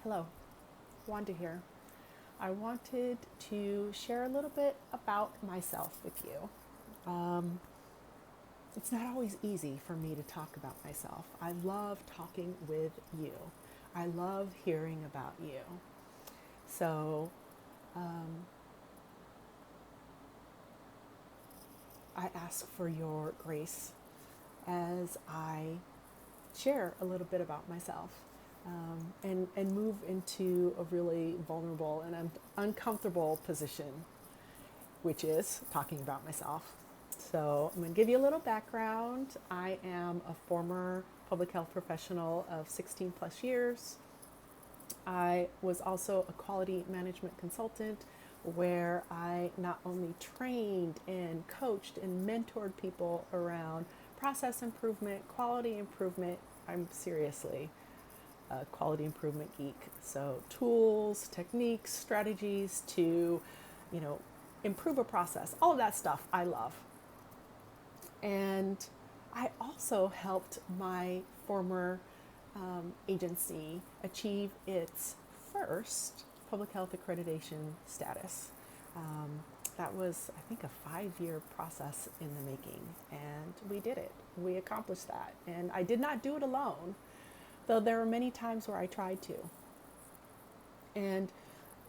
Hello, Wanda here. I wanted to share a little bit about myself with you. Um, it's not always easy for me to talk about myself. I love talking with you. I love hearing about you. So um, I ask for your grace as I share a little bit about myself and move into a really vulnerable and uncomfortable position, which is talking about myself. So, I'm going to give you a little background. I am a former public health professional of 16 plus years. I was also a quality management consultant where I not only trained and coached and mentored people around process improvement, quality improvement. I'm seriously a quality improvement geek. So, tools, techniques, strategies to, you know, improve a process, all of that stuff I love. And I also helped my former agency achieve its first public health accreditation status. Um, that was, I think, a 5 year process in the making, and we did it. We accomplished that. And I did not do it alone, though there were many times where I tried to. And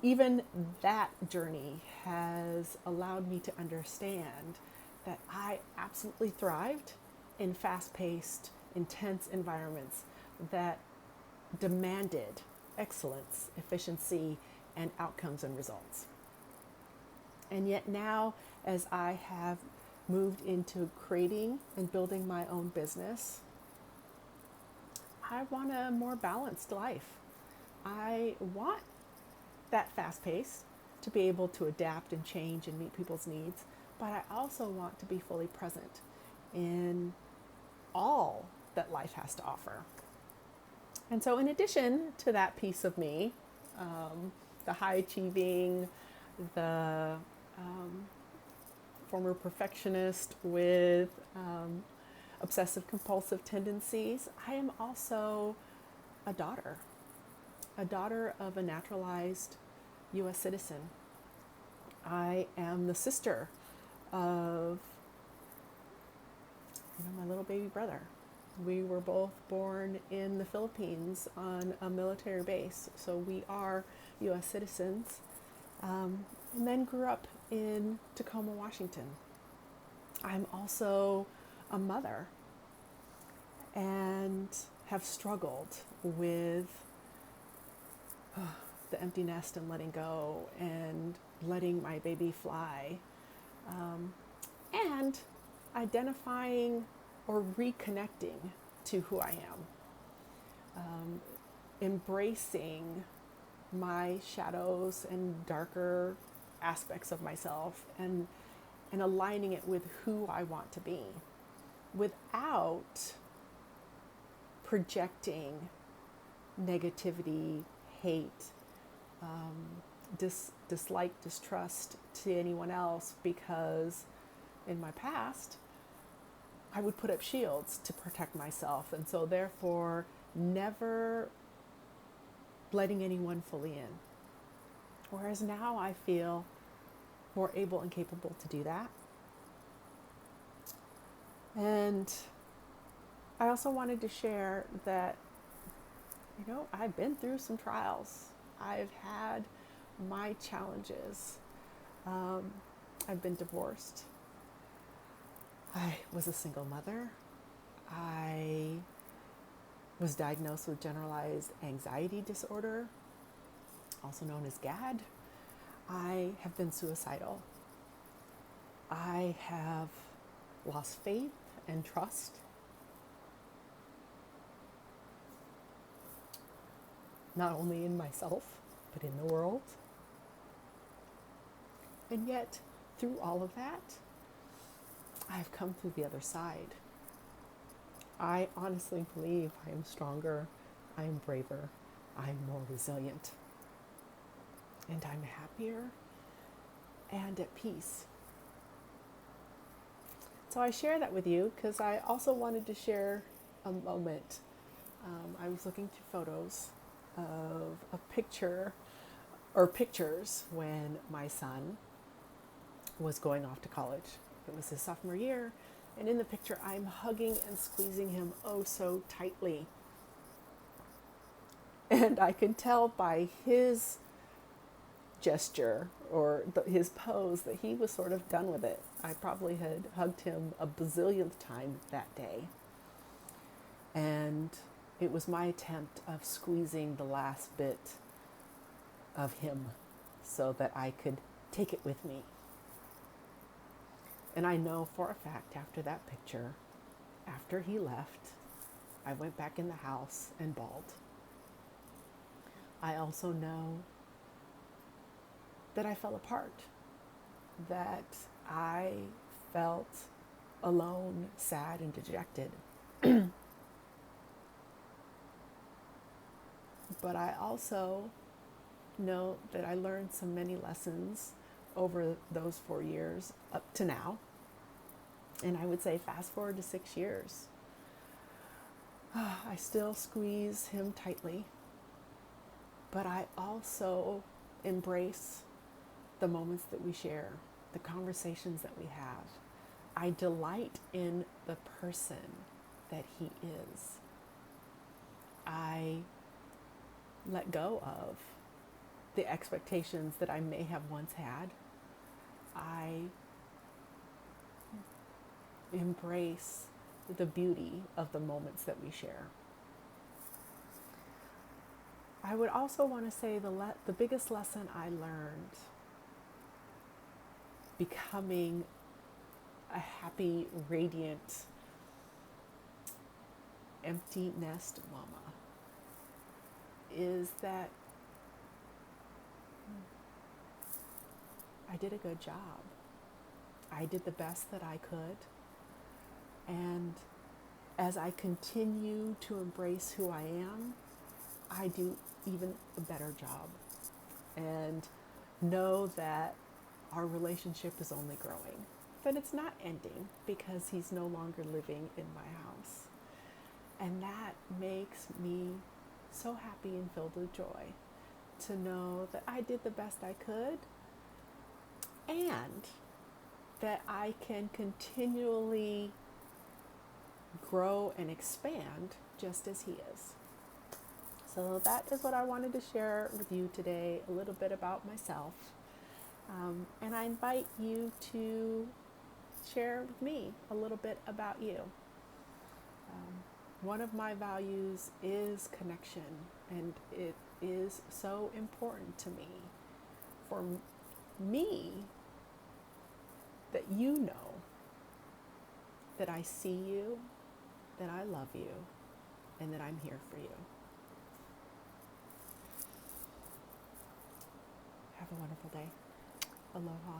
even that journey has allowed me to understand that I absolutely thrived in fast paced, intense environments that demanded excellence, efficiency, and outcomes and results. And yet, now, as I have moved into creating and building my own business, I want a more balanced life. I want that fast pace to be able to adapt and change and meet people's needs, but I also want to be fully present in all that life has to offer. And so, in addition to that piece of me, the high achieving, the former perfectionist with obsessive compulsive tendencies, I am also a daughter, a daughter of a naturalized US citizen. I am the sister of my little baby brother. We were both born in the Philippines on a military base, so we are US citizens, and then grew up in Tacoma, Washington. I'm also a mother and have struggled with the empty nest and letting go and letting my baby fly, and identifying or reconnecting to who I am, embracing my shadows and darker aspects of myself, and aligning it with who I want to be without projecting negativity, hate, dislike, distrust to anyone else, because in my past I would put up shields to protect myself, and so therefore never letting anyone fully in. Whereas now I feel more able and capable to do that. And I also wanted to share that, I've been through some trials. I've had my challenges. I've been divorced. I was a single mother. I was diagnosed with generalized anxiety disorder, also known as GAD. I have been suicidal. I have lost faith and trust. Not only in myself, but in the world. And yet, through all of that, I've come through the other side. I honestly believe I am stronger, I am braver, I'm more resilient, and I'm happier and at peace. So I share that with you because I also wanted to share a moment. I was looking through photos of a picture or pictures when my son was going off to college. It was his sophomore year, and in the picture, I'm hugging and squeezing him oh so tightly. And I can tell by his gesture or his pose that he was sort of done with it. I probably had hugged him a bazillionth time that day. And it was my attempt of squeezing the last bit of him so that I could take it with me. And I know for a fact after that picture, after he left, I went back in the house and bawled. I also know that I fell apart, that I felt alone, sad, and dejected. But I also know that I learned some many lessons over those 4 years up to now. And I would say fast forward to 6 years. I still squeeze him tightly, but I also embrace the moments that we share, the conversations that we have. I delight in the person that he is. I let go of the expectations that I may have once had. I embrace the beauty of the moments that we share. I would also want to say the biggest lesson I learned becoming a happy, radiant, empty nest mama is that I did a good job. I did the best that I could. And as I continue to embrace who I am, I do even a better job. And know that our relationship is only growing. That it's not ending because he's no longer living in my house. And that makes me so happy and filled with joy to know that I did the best I could and that I can continually grow and expand just as he is. So that is what I wanted to share with you today, a little bit about myself. And I invite you to share with me a little bit about you. One of my values is connection, and it is so important to me, for me, that you know that I see you, that I love you, and that I'm here for you. Have a wonderful day. Aloha.